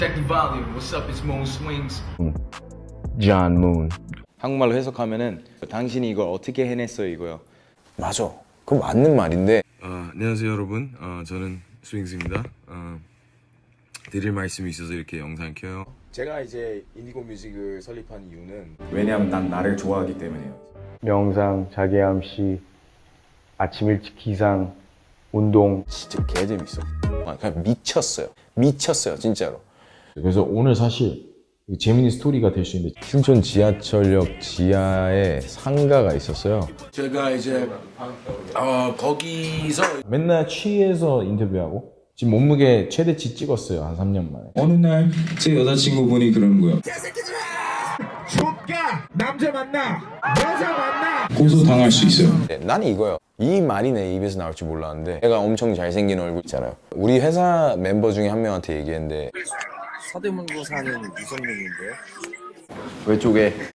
Check the volume. What's up? It's Moon Swings. John Moon. 한국말로 해석하면은 당신이 이걸 어떻게 해냈어요 이거요. 맞아. 그거 맞는 말인데. 안녕하세요 여러분. 저는 스윙스입니다. 드릴 말씀이 있어서 이렇게 영상 켜요. 제가 이제 인디고 뮤직을 설립한 이유는 왜냐하면 난 나를 좋아하기 때문이에요. 명상, 자기암시, 아침 일찍 기상, 운동. 진짜 개재밌어. 그냥 미쳤어요 진짜로. 그래서 오늘 사실 재밌는 스토리가 될 수 있는데 신촌 지하철역 지하에 상가가 있었어요. 제가 이제 거기서 맨날 취해서 인터뷰하고 지금 몸무게 최대치 찍었어요. 한 3년 만에. 어느 날 제 여자친구분이 그러는 거예요. 족가! 남자 만나! 여자 만나! 고소 당할 수 있어요. 나는 이거요. 이 말이 내 입에서 나올 줄 몰랐는데 내가 엄청 잘생긴 얼굴 있잖아요. 우리 회사 멤버 중에 한 명한테 얘기했는데 서대문구 사는 유성민인데요. 왼쪽에